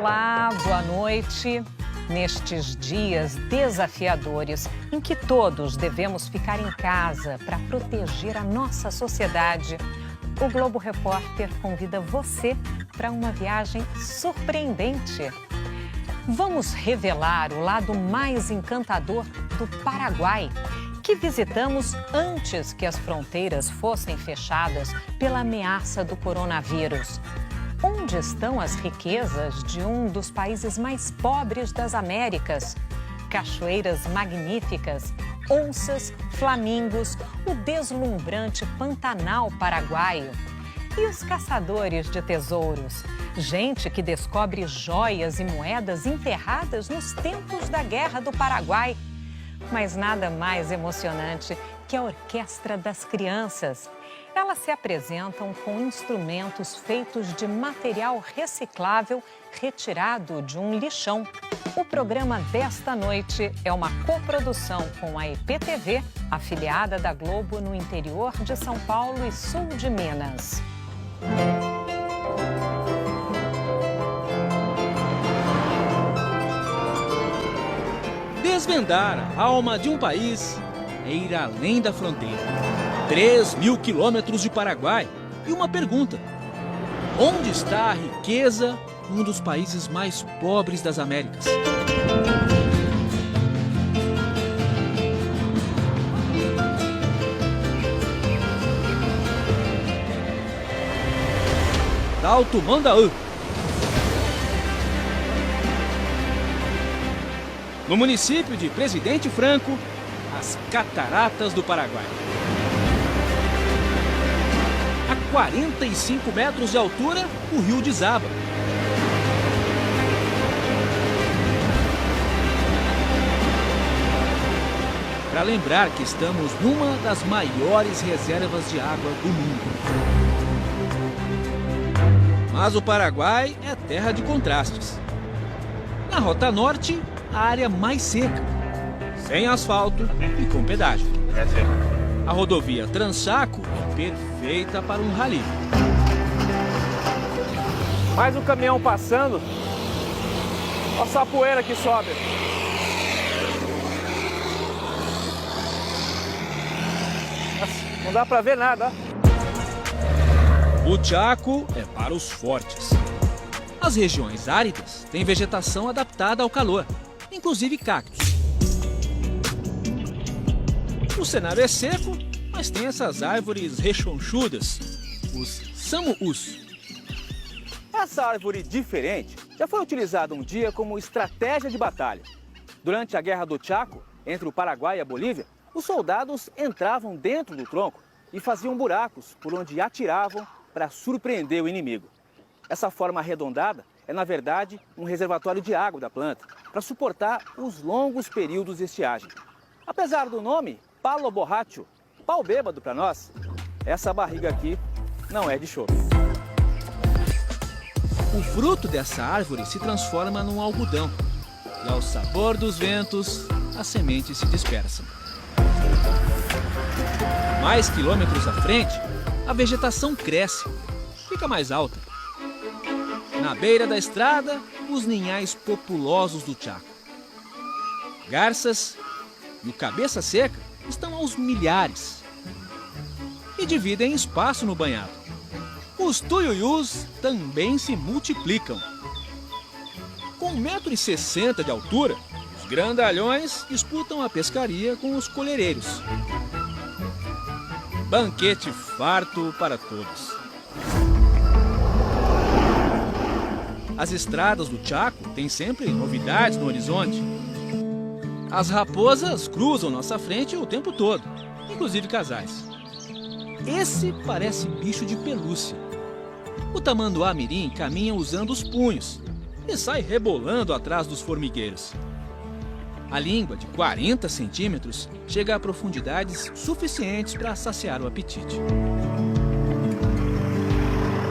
Olá, boa noite. Nestes dias desafiadores em que todos devemos ficar em casa para proteger a nossa sociedade, o Globo Repórter convida você para uma viagem surpreendente. Vamos revelar o lado mais encantador do Paraguai, que visitamos antes que as fronteiras fossem fechadas pela ameaça do coronavírus. Onde estão as riquezas de um dos países mais pobres das Américas? Cachoeiras magníficas, onças, flamingos, o deslumbrante Pantanal paraguaio. E os caçadores de tesouros? Gente que descobre joias e moedas enterradas nos tempos da Guerra do Paraguai. Mas nada mais emocionante que a Orquestra das Crianças. Elas se apresentam com instrumentos feitos de material reciclável retirado de um lixão. O programa desta noite é uma coprodução com a IPTV, afiliada da Globo no interior de São Paulo e sul de Minas. Desvendar a alma de um país é ir além da fronteira. 3.000 quilômetros de Paraguai. E uma pergunta: onde está a riqueza em um dos países mais pobres das Américas? Alto Mandaú. No município de Presidente Franco, as Cataratas do Paraguai. A 45 metros de altura, o rio desaba. Para lembrar que estamos numa das maiores reservas de água do mundo. Mas o Paraguai é terra de contrastes. Na Rota Norte, a área mais seca, sem asfalto e com pedágio. A rodovia Transaco é perfeita para um rally. Mais um caminhão passando. Olha só a poeira que sobe. Nossa, não dá para ver nada. O Chaco é para os fortes. As regiões áridas têm vegetação adaptada ao calor, inclusive cactos. O cenário é seco, mas tem essas árvores rechonchudas, os samuús. Essa árvore diferente já foi utilizada um dia como estratégia de batalha. Durante a Guerra do Chaco, entre o Paraguai e a Bolívia, os soldados entravam dentro do tronco e faziam buracos por onde atiravam para surpreender o inimigo. Essa forma arredondada é, na verdade, um reservatório de água da planta para suportar os longos períodos de estiagem. Apesar do nome, palo borracho, pau bêbado para nós, essa barriga aqui não é de choro. O fruto dessa árvore se transforma num algodão e, ao sabor dos ventos, as sementes se dispersam. Mais quilômetros à frente, a vegetação cresce, fica mais alta. Na beira da estrada, os ninhais populosos do Chaco. Garças e o cabeça seca estão aos milhares e dividem espaço no banhado. Os tuiuius também se multiplicam. Com 1,60 m de altura, os grandalhões disputam a pescaria com os colhereiros. Banquete farto para todos. As estradas do Chaco têm sempre novidades no horizonte. As raposas cruzam nossa frente o tempo todo, inclusive casais. Esse parece bicho de pelúcia. O tamanduá mirim caminha usando os punhos e sai rebolando atrás dos formigueiros. A língua, de 40 centímetros, chega a profundidades suficientes para saciar o apetite.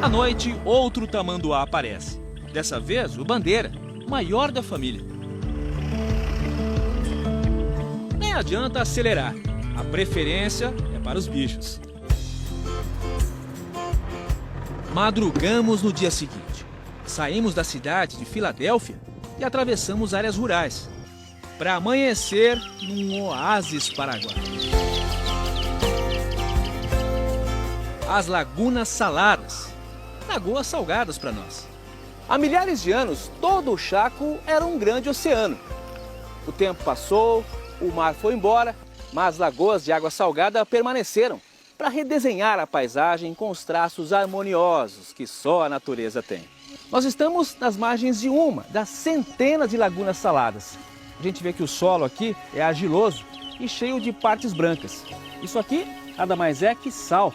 À noite, outro tamanduá aparece. Dessa vez, o bandeira, o maior da família. Nem adianta acelerar. A preferência é para os bichos. Madrugamos no dia seguinte. Saímos da cidade de Filadélfia e atravessamos áreas rurais, para amanhecer num oásis paraguaio. As Lagunas Saladas, lagoas salgadas para nós. Há milhares de anos, todo o Chaco era um grande oceano. O tempo passou, o mar foi embora, mas lagoas de água salgada permaneceram para redesenhar a paisagem com os traços harmoniosos que só a natureza tem. Nós estamos nas margens de uma das centenas de lagunas saladas. A gente vê que o solo aqui é argiloso e cheio de partes brancas. Isso aqui nada mais é que sal,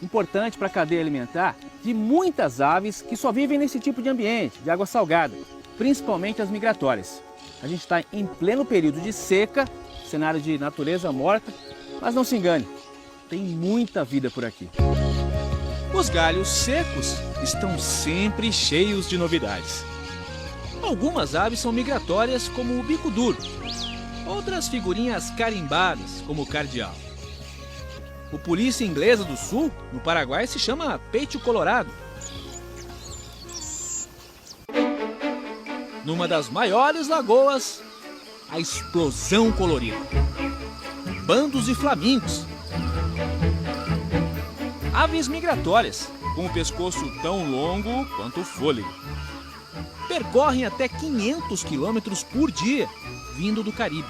importante para a cadeia alimentar de muitas aves que só vivem nesse tipo de ambiente, de água salgada, principalmente as migratórias. A gente está em pleno período de seca, cenário de natureza morta, mas não se engane, tem muita vida por aqui. Os galhos secos estão sempre cheios de novidades. Algumas aves são migratórias, como o bico duro. Outras figurinhas carimbadas, como o cardeal. O polícia inglesa do sul, no Paraguai, se chama peito colorado. Numa das maiores lagoas, a explosão colorida. Bandos de flamingos. Aves migratórias, com o pescoço tão longo quanto o fôlego. Percorrem até 500 quilômetros por dia, vindo do Caribe.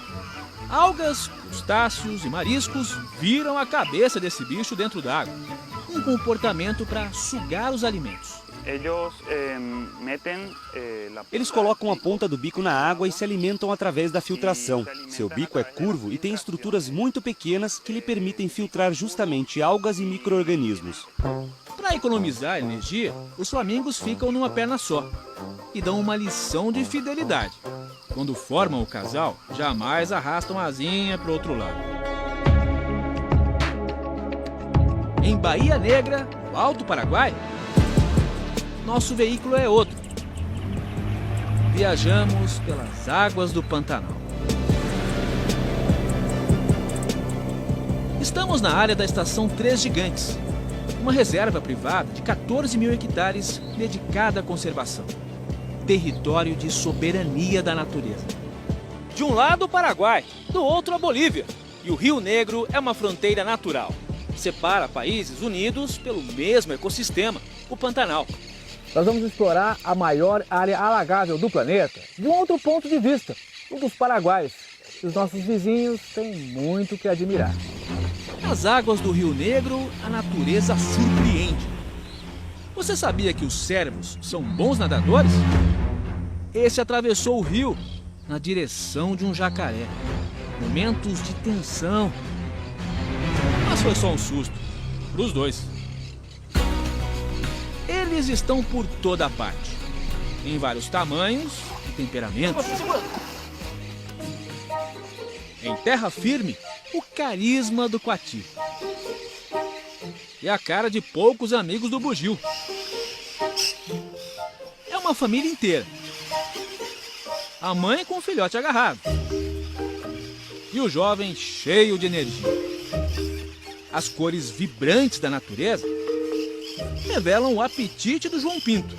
Algas, crustáceos e mariscos viram a cabeça desse bicho dentro d'água. Um comportamento para sugar os alimentos. Eles colocam a ponta do bico na água e se alimentam através da filtração. Seu bico é curvo e tem estruturas muito pequenas que lhe permitem filtrar justamente algas e micro-organismos. Para economizar energia, os flamingos ficam numa perna só e dão uma lição de fidelidade. Quando formam o casal, jamais arrastam a asinha para o outro lado. Em Bahia Negra, no Alto Paraguai, nosso veículo é outro. Viajamos pelas águas do Pantanal. Estamos na área da Estação Três Gigantes, uma reserva privada de 14 mil hectares dedicada à conservação. Território de soberania da natureza. De um lado o Paraguai, do outro a Bolívia. E o Rio Negro é uma fronteira natural. Separa países unidos pelo mesmo ecossistema, o Pantanal. Nós vamos explorar a maior área alagável do planeta de um outro ponto de vista, o dos paraguaios. Os nossos vizinhos têm muito que admirar. Nas águas do Rio Negro, a natureza surpreende. Você sabia que os cérvos são bons nadadores? Esse atravessou o rio na direção de um jacaré. Momentos de tensão. Mas foi só um susto, para os dois. Eles estão por toda parte, em vários tamanhos e temperamentos. Em terra firme, o carisma do coati. E a cara de poucos amigos do bugio. É uma família inteira. A mãe com o filhote agarrado. E o jovem cheio de energia. As cores vibrantes da natureza revelam o apetite do João Pinto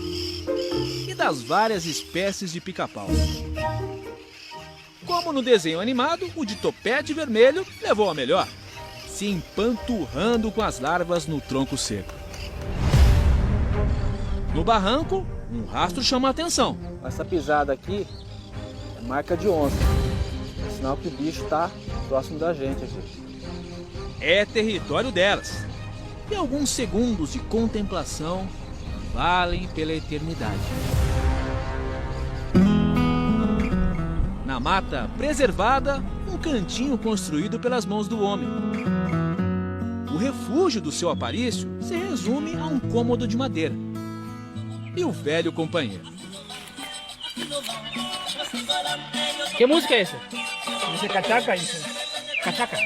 e das várias espécies de pica-pau. Como no desenho animado, o de topete vermelho levou a melhor, se empanturrando com as larvas no tronco seco. No barranco, um rastro chama a atenção. Essa pisada aqui é marca de onça, é sinal que o bicho está próximo da gente aqui. É território delas. E alguns segundos de contemplação valem pela eternidade. Na mata preservada, um cantinho construído pelas mãos do homem. O refúgio do seu Aparício se resume a um cômodo de madeira. E o velho companheiro. Que música é essa? Esse cachaca, isso. Cachaca.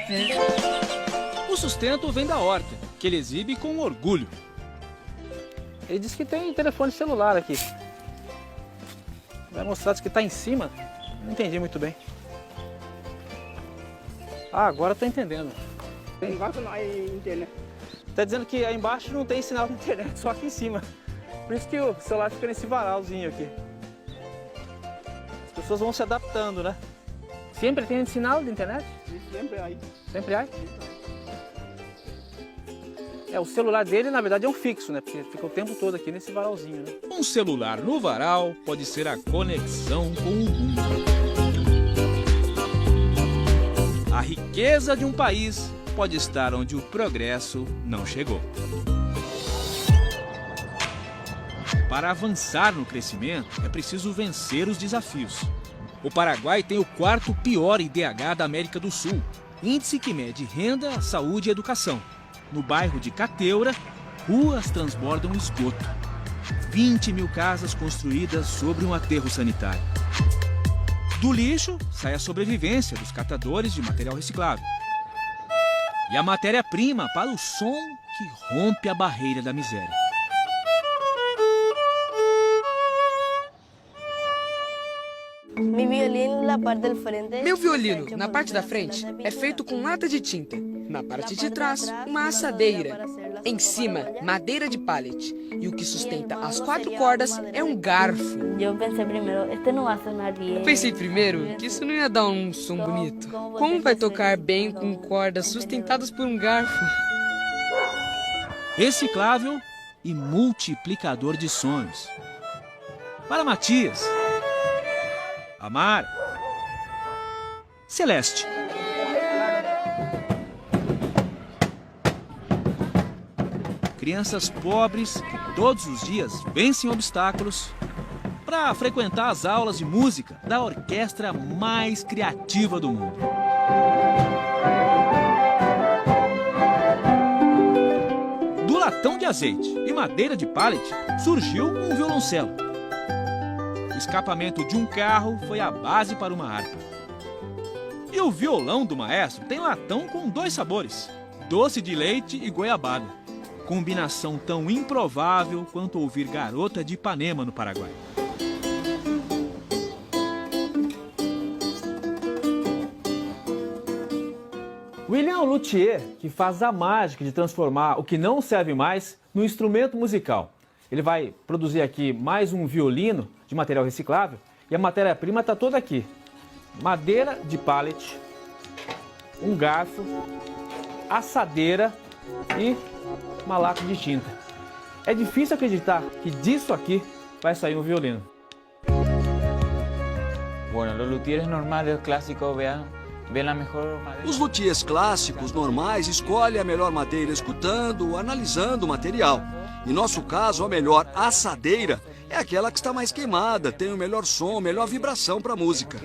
O sustento vem da horta, que ele exibe com orgulho. Ele disse que tem telefone celular aqui. Vai mostrar que está em cima. Não entendi muito bem. Ah, agora estou entendendo. Embaixo não é internet. Está dizendo que aí embaixo não tem sinal de internet, só aqui em cima. Por isso que o celular fica nesse varalzinho aqui. As pessoas vão se adaptando, né? Sempre tem sinal de internet? Sempre aí. Sempre há? O celular dele, na verdade, é um fixo, né? Porque fica o tempo todo aqui nesse varalzinho, né? Um celular no varal pode ser a conexão com o mundo. A riqueza de um país pode estar onde o progresso não chegou. Para avançar no crescimento, é preciso vencer os desafios. O Paraguai tem o 4º pior IDH da América do Sul, índice que mede renda, saúde e educação. No bairro de Cateura, ruas transbordam esgoto. 20 mil casas construídas sobre um aterro sanitário. Do lixo sai a sobrevivência dos catadores de material reciclável. E a matéria-prima para o som que rompe a barreira da miséria. Meu violino, na parte da frente, é feito com lata de tinta. Na parte de trás, uma assadeira. Em cima, madeira de pallet. E o que sustenta as 4 cordas é um garfo. Pensei primeiro que isso não ia dar um som bonito. Como vai tocar bem com cordas sustentadas por um garfo? Reciclável e multiplicador de sonhos. Para Matias, Amara, Celeste. Crianças pobres que todos os dias vencem obstáculos para frequentar as aulas de música da orquestra mais criativa do mundo. Do latão de azeite e madeira de pallet surgiu um violoncelo. O escapamento de um carro foi a base para uma harpa. E o violão do maestro tem latão com 2 sabores, doce de leite e goiabada. Combinação tão improvável quanto ouvir Garota de Ipanema no Paraguai. William é o luthier que faz a mágica de transformar o que não serve mais no instrumento musical. Ele vai produzir aqui mais um violino de material reciclável e a matéria-prima está toda aqui. Madeira de pallet, um garfo, assadeira e uma lata de tinta. É difícil acreditar que disso aqui vai sair um violino. Os luthiers clássicos normais escolhem a melhor madeira escutando, analisando o material. Em nosso caso, a melhor assadeira é aquela que está mais queimada, tem o melhor som, melhor vibração para a música.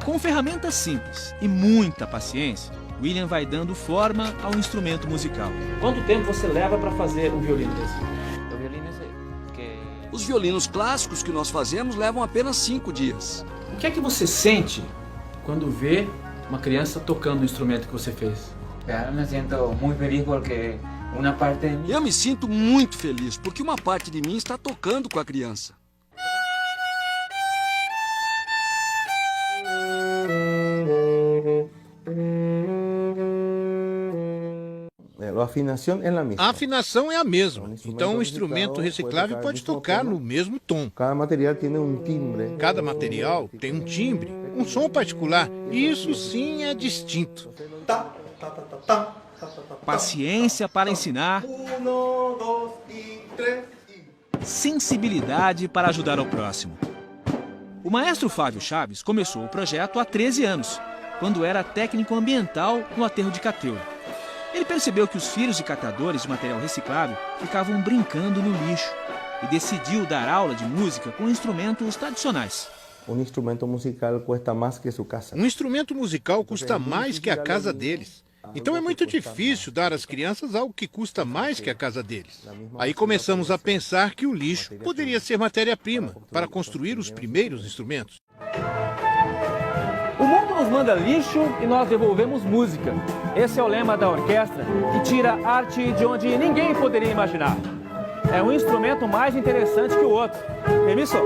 Com ferramentas simples e muita paciência, William vai dando forma ao instrumento musical. Quanto tempo você leva para fazer um violino desse? Os violinos clássicos que nós fazemos levam apenas 5 dias. O que é que você sente quando vê uma criança tocando o instrumento que você fez? Eu me sinto muito feliz porque uma parte de mim está tocando com a criança. A afinação é a mesma, então o instrumento reciclável pode tocar no mesmo tom. Cada material tem um timbre, um som particular, e isso sim é distinto. Paciência para ensinar, sensibilidade para ajudar ao próximo. O maestro Fábio Chaves começou o projeto há 13 anos, quando era técnico ambiental no aterro de Cateura. Ele percebeu que os filhos de catadores de material reciclável ficavam brincando no lixo e decidiu dar aula de música com instrumentos tradicionais. Um instrumento musical custa mais que a casa deles. Então é muito difícil dar às crianças algo que custa mais que a casa deles. Aí começamos a pensar que o lixo poderia ser matéria-prima para construir os primeiros instrumentos. O mundo nos manda lixo e nós devolvemos música. Esse é o lema da orquestra que tira arte de onde ninguém poderia imaginar. É um instrumento mais interessante que o outro. Permisso?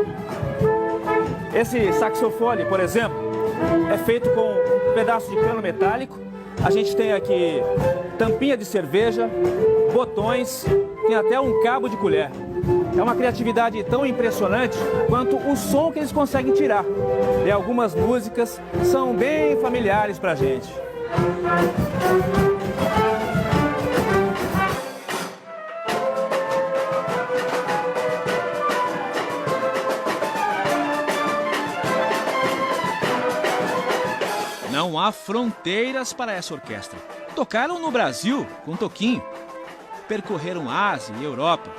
Esse saxofone, por exemplo, é feito com um pedaço de cano metálico. A gente tem aqui tampinha de cerveja, botões, tem até um cabo de colher. É uma criatividade tão impressionante quanto o som que eles conseguem tirar. E algumas músicas são bem familiares pra gente. Não há fronteiras para essa orquestra. Tocaram no Brasil com Toquinho. Percorreram Ásia e Europa.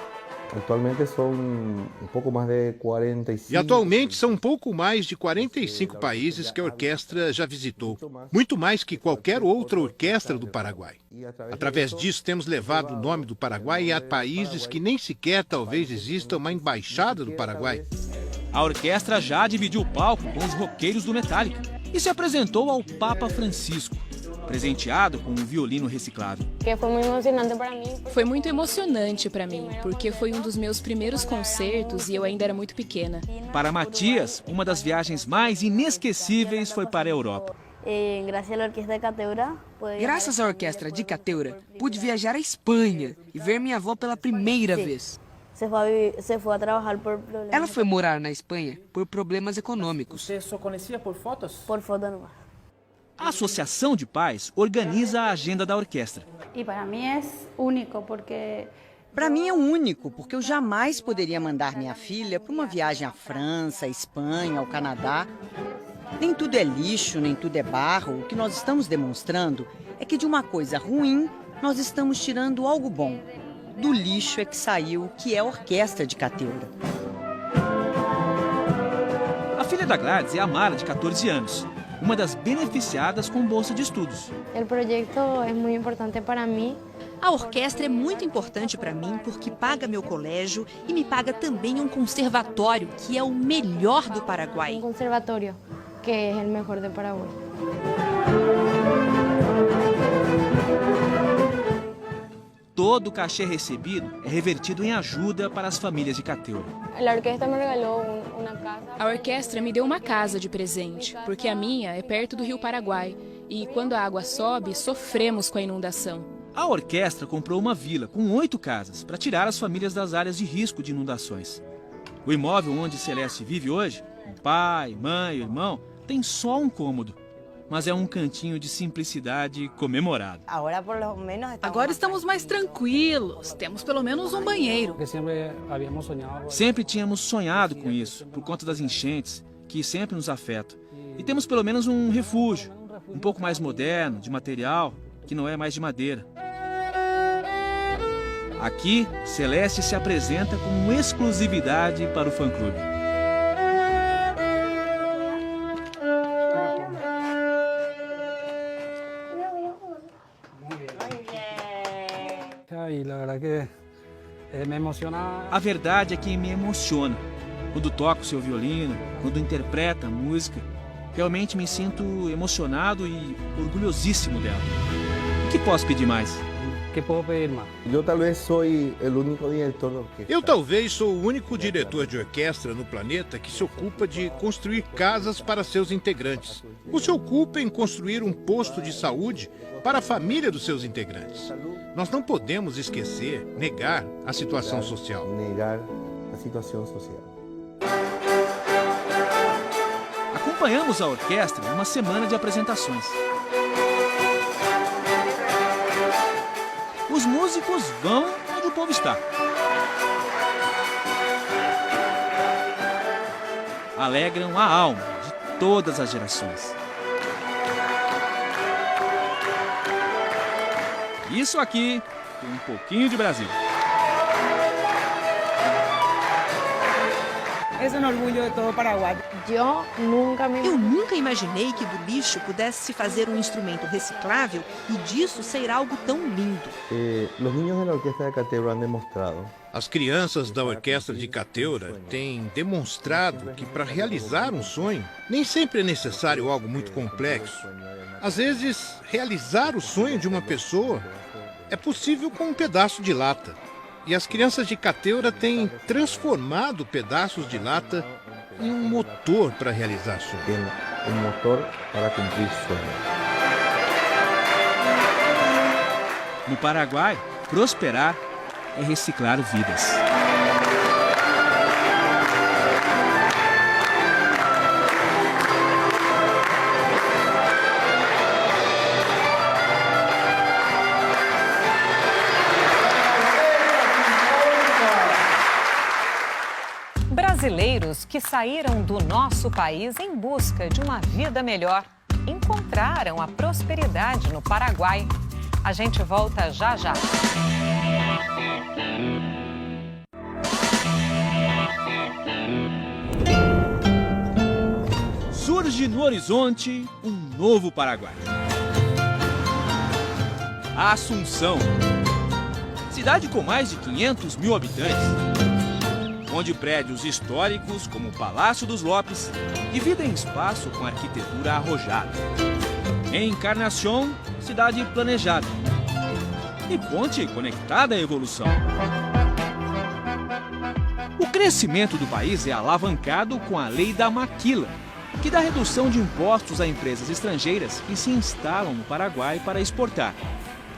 Atualmente são pouco mais de 45. E atualmente são um pouco mais de 45 países que a orquestra já visitou. Muito mais que qualquer outra orquestra do Paraguai. Através disso, temos levado o nome do Paraguai a países que nem sequer talvez exista uma embaixada do Paraguai. A orquestra já dividiu o palco com os roqueiros do Metallica e se apresentou ao Papa Francisco, presenteado com um violino reciclável. Foi muito emocionante para mim, porque foi um dos meus primeiros concertos e eu ainda era muito pequena. Para Matias, uma das viagens mais inesquecíveis foi para a Europa. Graças à orquestra de Cateura, pude viajar à Espanha e ver minha avó pela primeira vez. Ela foi morar na Espanha por problemas econômicos. Você só conhecia por fotos? Por foto nomás. A Associação de Pais organiza a agenda da orquestra. E para mim é único, porque... Para mim é único, porque eu jamais poderia mandar minha filha para uma viagem à França, à Espanha, ao Canadá. Nem tudo é lixo, nem tudo é barro. O que nós estamos demonstrando é que de uma coisa ruim, nós estamos tirando algo bom. Do lixo é que saiu o que é a Orquestra de Cateura. A filha da Gladys é a Mara, de 14 anos, uma das beneficiadas com bolsa de estudos. O projeto é muito importante para mim. A orquestra é muito importante para mim porque paga meu colégio e me paga também um conservatório, que é o melhor do Paraguai. Um conservatório, que é o melhor do Paraguai. Todo o cachê recebido é revertido em ajuda para as famílias de Cateura. A orquestra me deu uma casa de presente, porque a minha é perto do Rio Paraguai. E quando a água sobe, sofremos com a inundação. A orquestra comprou uma vila com 8 casas para tirar as famílias das áreas de risco de inundações. O imóvel onde Celeste vive hoje, com pai, mãe e irmão, tem só um cômodo. Mas é um cantinho de simplicidade comemorado. Agora estamos mais tranquilos, temos pelo menos um banheiro. Sempre tínhamos sonhado com isso, por conta das enchentes, que sempre nos afetam. E temos pelo menos um refúgio, um pouco mais moderno, de material, que não é mais de madeira. Aqui, Celeste se apresenta com exclusividade para o fã-clube. A verdade é que me emociona. Quando toco seu violino, quando interpreta a música, realmente me sinto emocionado e orgulhosíssimo dela. O que posso pedir mais? Eu talvez sou o único diretor de orquestra no planeta que se ocupa de construir casas para seus integrantes. Ou se ocupa em construir um posto de saúde para a família dos seus integrantes. Nós não podemos esquecer, negar a situação social. Acompanhamos a orquestra em uma semana de apresentações. Os músicos vão onde o povo está. Alegram a alma de todas as gerações. Isso aqui tem um pouquinho de Brasil. É um orgulho de todo o Paraguai. Eu nunca imaginei que do lixo pudesse se fazer um instrumento reciclável e disso sair algo tão lindo. Os niños da Orquestra de Cateura han demonstrado. As crianças da Orquestra de Cateura têm demonstrado que para realizar um sonho nem sempre é necessário algo muito complexo. Às vezes, realizar o sonho de uma pessoa é possível com um pedaço de lata. E as crianças de Cateura têm transformado pedaços de lata em um motor para realizar sonhos. Um motor para cumprir sonhos. No Paraguai, prosperar é reciclar vidas. Brasileiros que saíram do nosso país em busca de uma vida melhor encontraram a prosperidade no Paraguai. A gente volta já já. Surge no horizonte um novo Paraguai. Assunção, cidade com mais de 500 mil habitantes, onde prédios históricos, como o Palácio dos Lopes, dividem espaço com arquitetura arrojada. Encarnación, cidade planejada. E ponte conectada à evolução. O crescimento do país é alavancado com a lei da maquila, que dá redução de impostos a empresas estrangeiras que se instalam no Paraguai para exportar.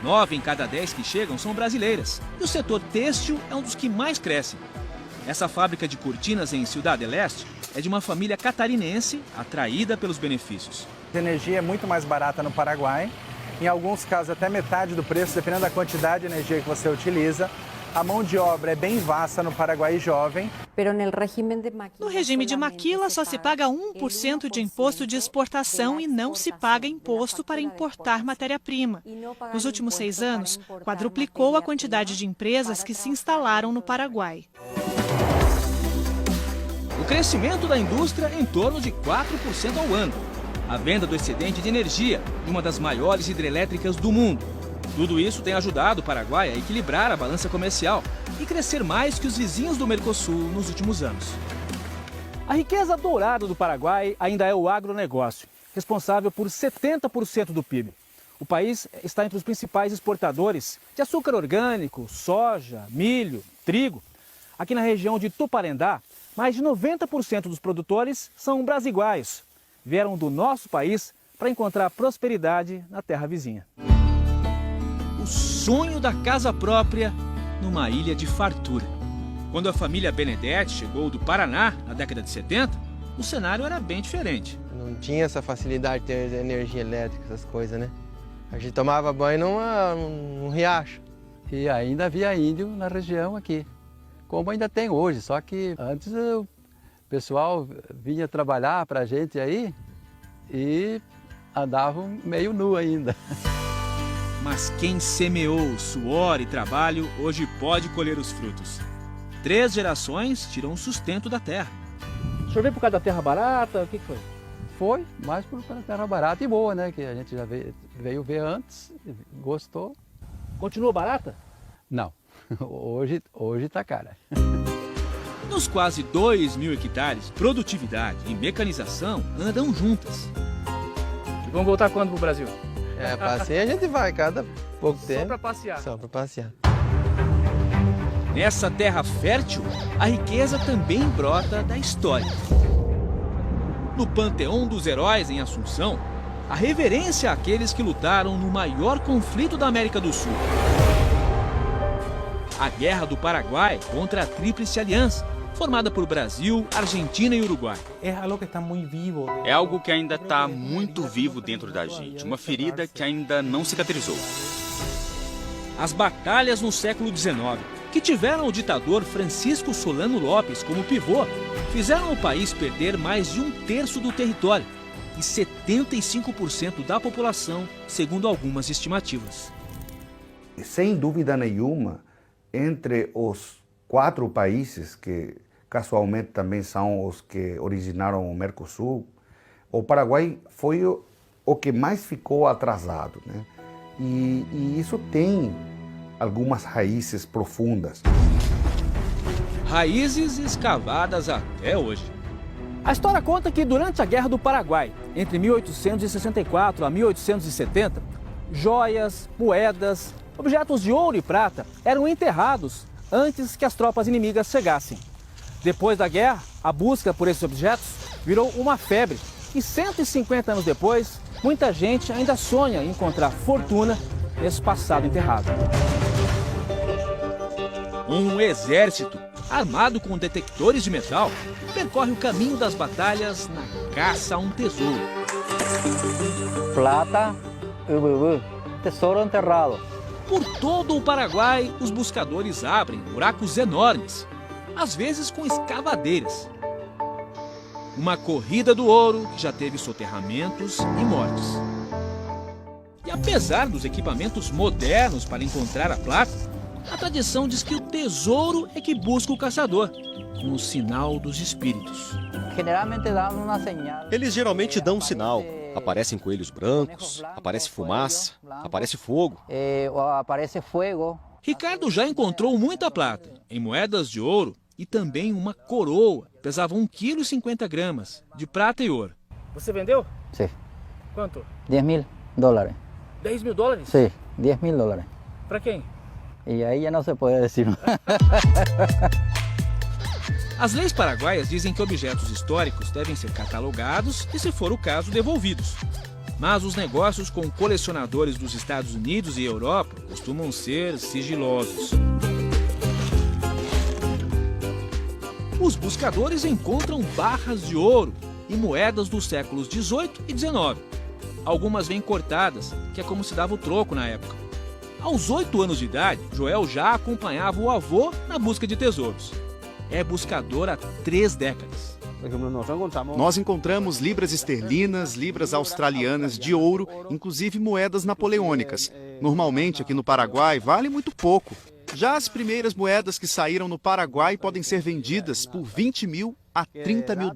9 em cada 10 que chegam são brasileiras, e o setor têxtil é um dos que mais cresce. Essa fábrica de cortinas em Ciudad del Este é de uma família catarinense atraída pelos benefícios. A energia é muito mais barata no Paraguai, em alguns casos até metade do preço, dependendo da quantidade de energia que você utiliza. A mão de obra é bem vasta no Paraguai jovem. No regime de maquila, só se paga 1% de imposto de exportação e não se paga imposto para importar matéria-prima. Nos últimos 6 anos, quadruplicou a quantidade de empresas que se instalaram no Paraguai. O crescimento da indústria é em torno de 4% ao ano. A venda do excedente de energia de uma das maiores hidrelétricas do mundo. Tudo isso tem ajudado o Paraguai a equilibrar a balança comercial e crescer mais que os vizinhos do Mercosul nos últimos anos. A riqueza dourada do Paraguai ainda é o agronegócio, responsável por 70% do PIB. O país está entre os principais exportadores de açúcar orgânico, soja, milho, trigo. Aqui na região de Tuparendá, mais de 90% dos produtores são brasiguaios. Vieram do nosso país para encontrar prosperidade na terra vizinha. O sonho da casa própria numa ilha de fartura. Quando a família Benedetti chegou do Paraná na década de 70, o cenário era bem diferente. Não tinha essa facilidade de ter energia elétrica, essas coisas, né? A gente tomava banho num riacho. E ainda havia índio na região aqui, como ainda tem hoje, só que antes o pessoal vinha trabalhar para a gente aí e andavam meio nu ainda. Mas quem semeou suor e trabalho hoje pode colher os frutos. 3 gerações tiram o sustento da terra. O senhor veio por causa da terra barata? O que foi? Foi, mais por terra barata e boa, né? Que a gente já veio ver antes, gostou. Continua barata? Não, hoje está cara. Nos quase 2.000 hectares, produtividade e mecanização andam juntas. E vamos voltar quando pro Brasil? Passeio a gente vai cada pouco tempo. Só para passear. Só para passear. Nessa terra fértil, a riqueza também brota da história. No Panteão dos Heróis em Assunção, a reverência àqueles que lutaram no maior conflito da América do Sul. A Guerra do Paraguai contra a Tríplice Aliança, formada por Brasil, Argentina e Uruguai. É algo que ainda está muito vivo dentro da gente, uma ferida que ainda não cicatrizou. As batalhas no século XIX, que tiveram o ditador Francisco Solano Lopes como pivô, fizeram o país perder mais de 1/3 do território e 75% da população, segundo algumas estimativas. Sem dúvida nenhuma, entre os 4 países que casualmente também são os que originaram o Mercosul, o Paraguai foi o que mais ficou atrasado, né? E isso tem algumas raízes profundas. Raízes escavadas até hoje. A história conta que durante a Guerra do Paraguai, entre 1864 a 1870, joias, moedas, objetos de ouro e prata eram enterrados antes que as tropas inimigas chegassem. Depois da guerra, a busca por esses objetos virou uma febre e 150 anos depois, muita gente ainda sonha em encontrar fortuna nesse passado enterrado. Um exército, armado com detectores de metal, percorre o caminho das batalhas na caça a um tesouro. Plata, tesouro enterrado. Por todo o Paraguai, os buscadores abrem buracos enormes, às vezes com escavadeiras. Uma corrida do ouro que já teve soterramentos e mortes. E apesar dos equipamentos modernos para encontrar a plata, a tradição diz que o tesouro é que busca o caçador, com o sinal dos espíritos. Eles geralmente dão um sinal. Aparecem coelhos brancos, aparece fumaça, aparece fogo. Aparece fogo. Ricardo já encontrou muita plata, em moedas de ouro e também uma coroa. Pesava 1,50 kg de prata e ouro. Você vendeu? Sim. Quanto? $10,000. $10 mil? Sim, $10,000. Para quem? E aí já não se pode dizer. As leis paraguaias dizem que objetos históricos devem ser catalogados e, se for o caso, devolvidos. Mas os negócios com colecionadores dos Estados Unidos e Europa costumam ser sigilosos. Os buscadores encontram barras de ouro e moedas dos séculos XVIII e XIX. Algumas vêm cortadas, que é como se dava o troco na época. Aos 8 anos de idade, Joel já acompanhava o avô na busca de tesouros. É buscador há 3 décadas. Nós encontramos libras esterlinas, libras australianas de ouro, inclusive moedas napoleônicas. Normalmente aqui no Paraguai vale muito pouco. Já as primeiras moedas que saíram no Paraguai podem ser vendidas por $20 mil a $30 mil.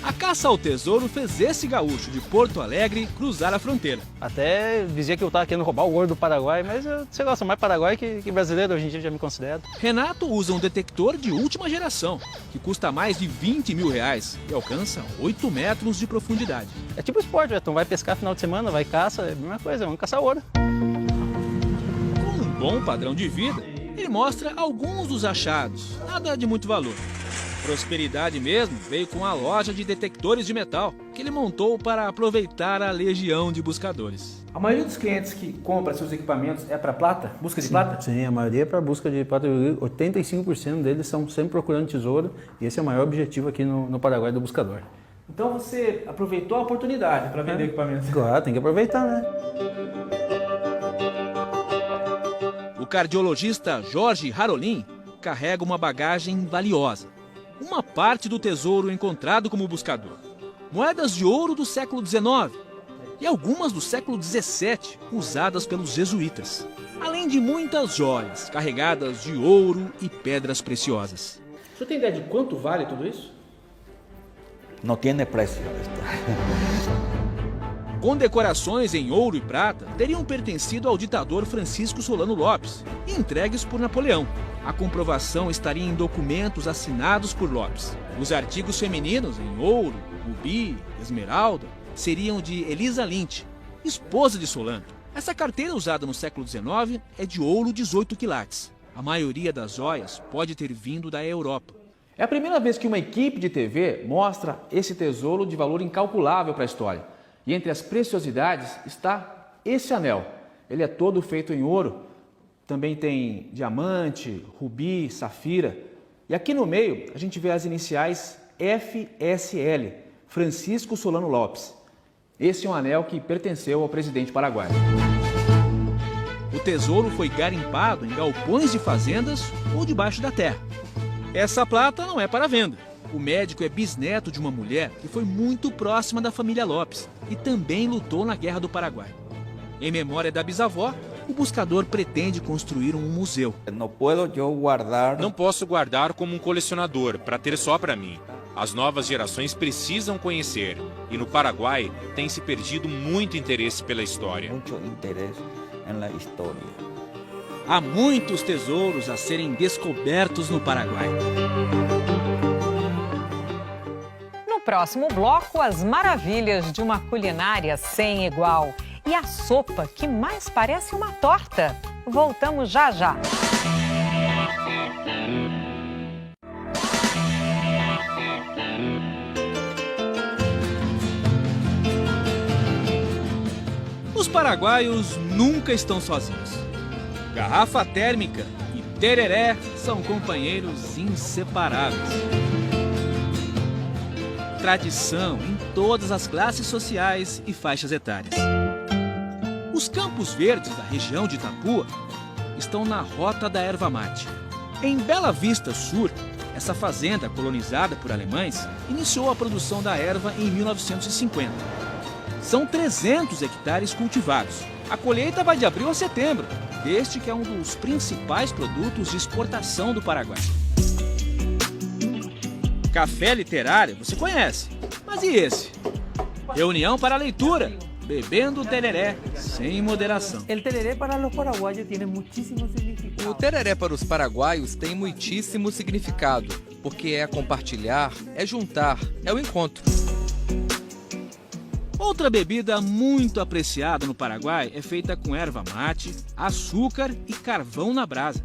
A caça ao tesouro fez esse gaúcho de Porto Alegre cruzar a fronteira. Até dizia que eu estava querendo roubar o ouro do Paraguai, mas você gosta mais Paraguai que brasileiro, hoje em dia já me considero. Renato usa um detector de última geração, que custa mais de $20 mil e alcança 8 metros de profundidade. É tipo esporte, tu vai pescar final de semana, vai caça, é a mesma coisa, vamos caçar ouro. Com um bom padrão de vida, ele mostra alguns dos achados, nada de muito valor. Prosperidade mesmo veio com a loja de detectores de metal, que ele montou para aproveitar a legião de buscadores. A maioria dos clientes que compra seus equipamentos é para plata? Busca de plata? Sim, a maioria é para busca de plata. 85% deles estão sempre procurando tesouro e esse é o maior objetivo aqui no Paraguai do buscador. Então você aproveitou a oportunidade para vender equipamentos? Claro, tem que aproveitar, né? O cardiologista Jorge Harolin carrega uma bagagem valiosa. Uma parte do tesouro encontrado como buscador. Moedas de ouro do século XIX e algumas do século XVII, usadas pelos jesuítas. Além de muitas joias carregadas de ouro e pedras preciosas. O senhor tem ideia de quanto vale tudo isso? Não tem preço. Condecorações em ouro e prata teriam pertencido ao ditador Francisco Solano Lopes e entregues por Napoleão. A comprovação estaria em documentos assinados por Lopes. Os artigos femininos em ouro, rubi, esmeralda, seriam de Elisa Lynch, esposa de Solano. Essa carteira usada no século XIX é de ouro 18 quilates. A maioria das joias pode ter vindo da Europa. É a primeira vez que uma equipe de TV mostra esse tesouro de valor incalculável para a história. E entre as preciosidades está esse anel. Ele é todo feito em ouro. Também tem diamante, rubi, safira. E aqui no meio a gente vê as iniciais FSL, Francisco Solano Lopes. Esse é um anel que pertenceu ao presidente paraguaio. O tesouro foi garimpado em galpões de fazendas ou debaixo da terra. Essa plata não é para venda. O médico é bisneto de uma mulher que foi muito próxima da família Lopes e também lutou na Guerra do Paraguai. Em memória da bisavó, o buscador pretende construir um museu. Não posso guardar como um colecionador, para ter só para mim. As novas gerações precisam conhecer. E no Paraguai tem se perdido muito interesse pela história. Há muitos tesouros a serem descobertos no Paraguai. No próximo bloco, as maravilhas de uma culinária sem igual. E a sopa que mais parece uma torta. Voltamos já já. Nos paraguaios nunca estão sozinhos. Garrafa térmica e tereré são companheiros inseparáveis. Tradição em todas as classes sociais e faixas etárias. Os campos verdes da região de Itapúa estão na rota da erva mate. Em Bela Vista Sur, essa fazenda colonizada por alemães iniciou a produção da erva em 1950. São 300 hectares cultivados. A colheita vai de abril a setembro, este que é um dos principais produtos de exportação do Paraguai. Café literário você conhece, mas e esse? Reunião para a leitura, bebendo tereré sem moderação. O tereré para os paraguaios tem muitíssimo significado. O tereré para os paraguaios tem muitíssimo significado, porque é compartilhar, é juntar, é o encontro. Outra bebida muito apreciada no Paraguai é feita com erva mate, açúcar e carvão na brasa.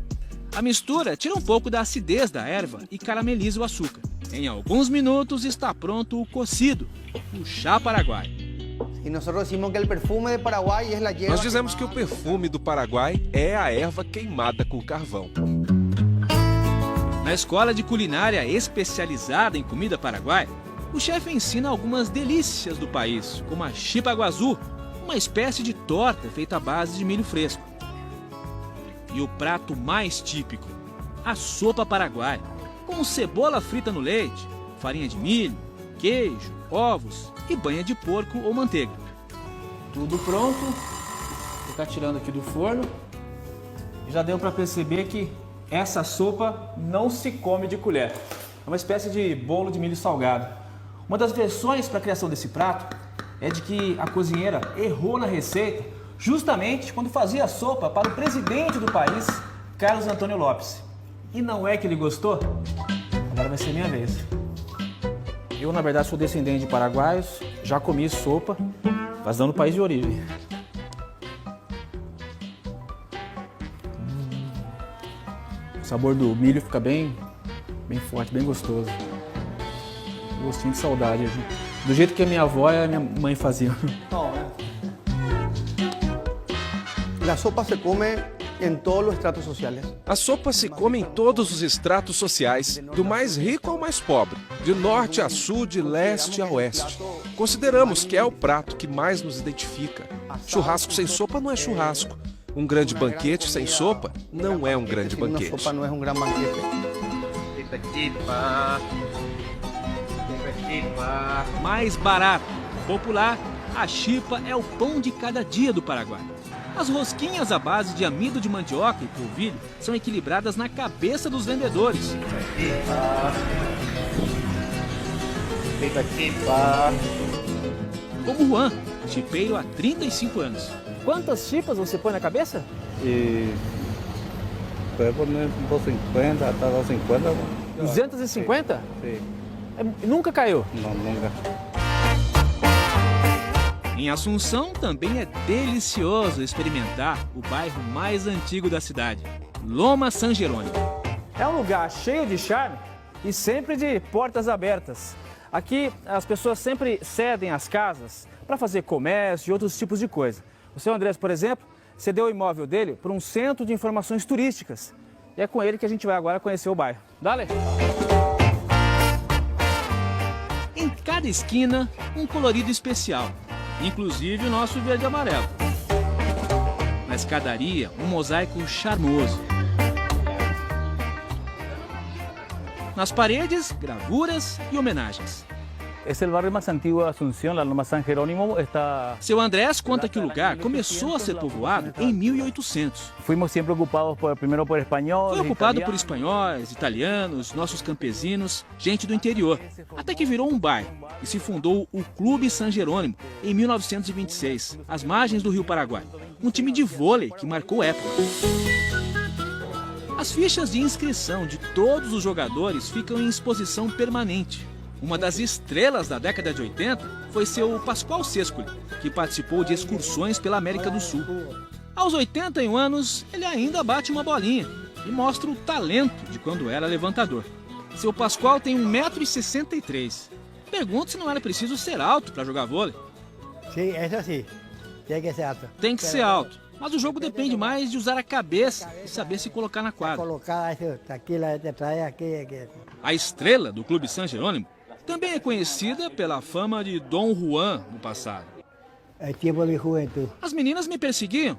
A mistura tira um pouco da acidez da erva e carameliza o açúcar. Em alguns minutos está pronto o cocido, o chá paraguaio. Nós dizemos que o perfume do Paraguai é a erva queimada com carvão. Na escola de culinária especializada em comida paraguaia, o chefe ensina algumas delícias do país, como a chipa guazú, uma espécie de torta feita à base de milho fresco. E o prato mais típico, a sopa paraguaia, com cebola frita no leite, farinha de milho, queijo, ovos e banha de porco ou manteiga. Tudo pronto, vou estar tirando aqui do forno. Já deu para perceber que essa sopa não se come de colher. É uma espécie de bolo de milho salgado. Uma das versões para a criação desse prato é de que a cozinheira errou na receita justamente quando fazia a sopa para o presidente do país, Carlos Antônio Lopes. E não é que ele gostou? Agora vai ser minha vez. Eu, na verdade, sou descendente de paraguaios, já comi sopa, mas não no país de origem. O sabor do milho fica bem forte, bem gostoso. Um gostinho de saudade. Do jeito que a minha avó e a minha mãe faziam. A sopa se come em todos os estratos sociais. A sopa se come em todos os estratos sociais, do mais rico ao mais pobre, de norte a sul, de leste a oeste. Consideramos que é o prato que mais nos identifica. Churrasco sem sopa não é churrasco. Um grande banquete sem sopa não é um grande banquete. Sopa não é um grande banquete. Mais barato, popular, a chipa é o pão de cada dia do Paraguai. As rosquinhas à base de amido de mandioca e polvilho são equilibradas na cabeça dos vendedores. Como Juan, chipeiro há 35 anos. Quantas chipas você põe na cabeça? Puede poner 250 hasta 250. 250? Sim. Nunca caiu? Não, nunca. Em Assunção também é delicioso experimentar o bairro mais antigo da cidade, Loma San Jerônimo. É um lugar cheio de charme e sempre de portas abertas. Aqui as pessoas sempre cedem as casas para fazer comércio e outros tipos de coisa. O seu Andrés, por exemplo, cedeu o imóvel dele para um centro de informações turísticas. E é com ele que a gente vai agora conhecer o bairro. Dale! Em cada esquina, um colorido especial, inclusive o nosso verde e amarelo. Na escadaria, um mosaico charmoso. Nas paredes, gravuras e homenagens. É o bairro mais antigo de Asunción, a Loma San Jerónimo está... Seu Andrés conta que o lugar começou a ser povoado em 1800. Fomos sempre ocupados primeiro por espanhóis. Foi ocupado por espanhóis, italianos, nossos campesinos, gente do interior, até que virou um bairro e se fundou o Clube San Jerônimo em 1926, às margens do Rio Paraguai. Um time de vôlei que marcou época. As fichas de inscrição de todos os jogadores ficam em exposição permanente. Uma das estrelas da década de 80 foi seu Pascoal Sescoli, que participou de excursões pela América do Sul. Aos 81 anos, ele ainda bate uma bolinha e mostra o talento de quando era levantador. Seu Pascoal tem 1,63 m. Pergunto se não era preciso ser alto para jogar vôlei. Sim, é assim. Tem que ser alto, mas o jogo depende mais de usar a cabeça e saber se colocar na quadra. A estrela do Clube San Jerônimo também é conhecida pela fama de Dom Juan no passado. As meninas me perseguiam.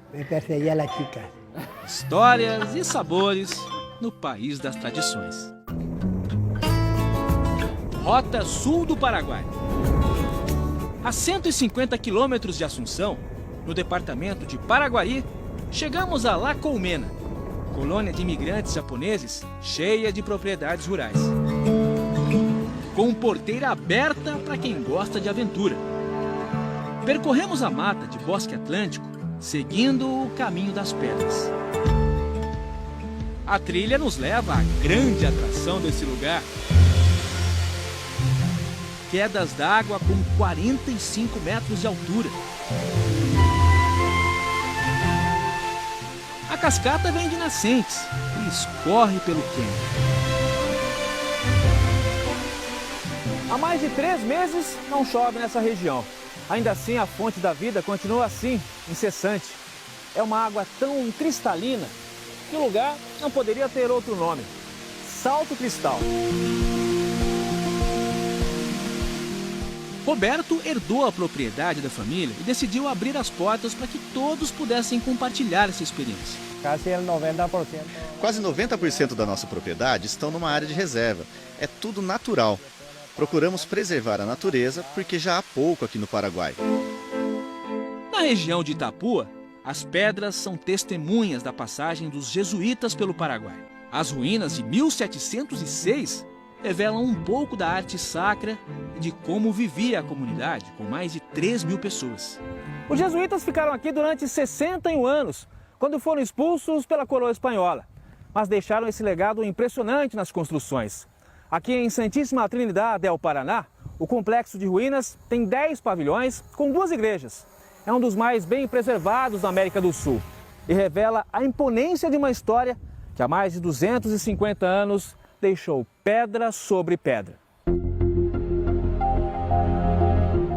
Histórias e sabores no país das tradições. Rota sul do Paraguai. A 150 quilômetros de Assunção, no departamento de Paraguari, chegamos a La Colmena, colônia de imigrantes japoneses cheia de propriedades rurais. Com porteira aberta para quem gosta de aventura. Percorremos a mata de Bosque Atlântico, seguindo o caminho das pedras. A trilha nos leva à grande atração desse lugar. Quedas d'água com 45 metros de altura. A cascata vem de nascentes e escorre pelo cânion. Há mais de 3 meses não chove nessa região. Ainda assim, a fonte da vida continua assim, incessante. É uma água tão cristalina que o lugar não poderia ter outro nome. Salto Cristal. Roberto herdou a propriedade da família e decidiu abrir as portas para que todos pudessem compartilhar essa experiência. Quase 90% da nossa propriedade estão numa área de reserva. É tudo natural. Procuramos preservar a natureza porque já há pouco aqui no Paraguai. Na região de Itapúa, as pedras são testemunhas da passagem dos jesuítas pelo Paraguai. As ruínas de 1706 revelam um pouco da arte sacra e de como vivia a comunidade, com mais de 3.000 pessoas. Os jesuítas ficaram aqui durante 61 anos, quando foram expulsos pela coroa espanhola. Mas deixaram esse legado impressionante nas construções. Aqui em Santíssima Trinidad del Paraná, o complexo de ruínas tem 10 pavilhões com 2 igrejas. É um dos mais bem preservados da América do Sul e revela a imponência de uma história que há mais de 250 anos deixou pedra sobre pedra.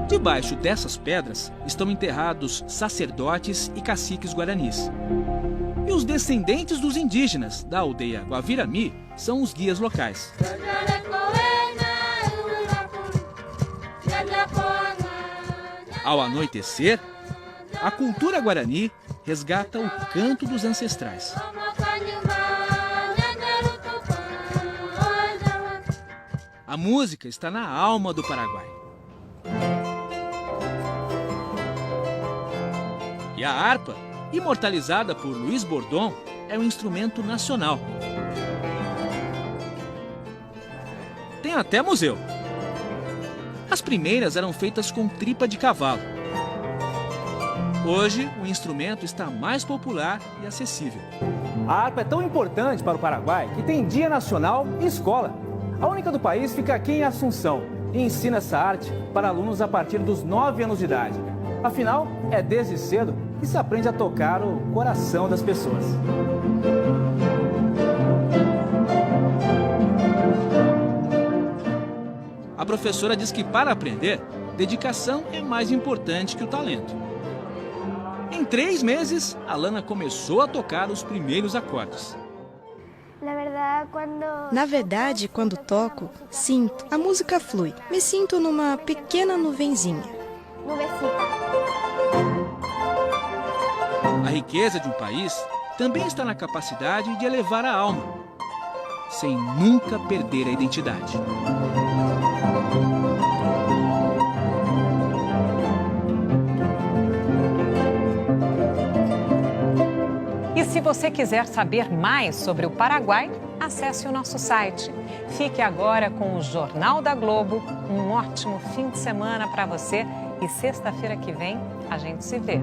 Debaixo dessas pedras estão enterrados sacerdotes e caciques guaranis. E os descendentes dos indígenas da aldeia Guavirami são os guias locais. Ao anoitecer, a cultura guarani resgata o canto dos ancestrais. A música está na alma do Paraguai. E a harpa, imortalizada por Luiz Bordon, é um instrumento nacional. Tem até museu. As primeiras eram feitas com tripa de cavalo. Hoje, o instrumento está mais popular e acessível. A harpa é tão importante para o Paraguai que tem dia nacional e escola. A única do país fica aqui em Assunção e ensina essa arte para alunos a partir dos 9 anos de idade. Afinal, é desde cedo que se aprende a tocar o coração das pessoas. A professora diz que para aprender, dedicação é mais importante que o talento. Em 3 meses, Alana começou a tocar os primeiros acordes. Na verdade, quando toco, sinto, a música flui. Me sinto numa pequena nuvenzinha. A riqueza de um país também está na capacidade de elevar a alma, sem nunca perder a identidade. E se você quiser saber mais sobre o Paraguai, acesse o nosso site. Fique agora com o Jornal da Globo. Um ótimo fim de semana para você e sexta-feira que vem a gente se vê.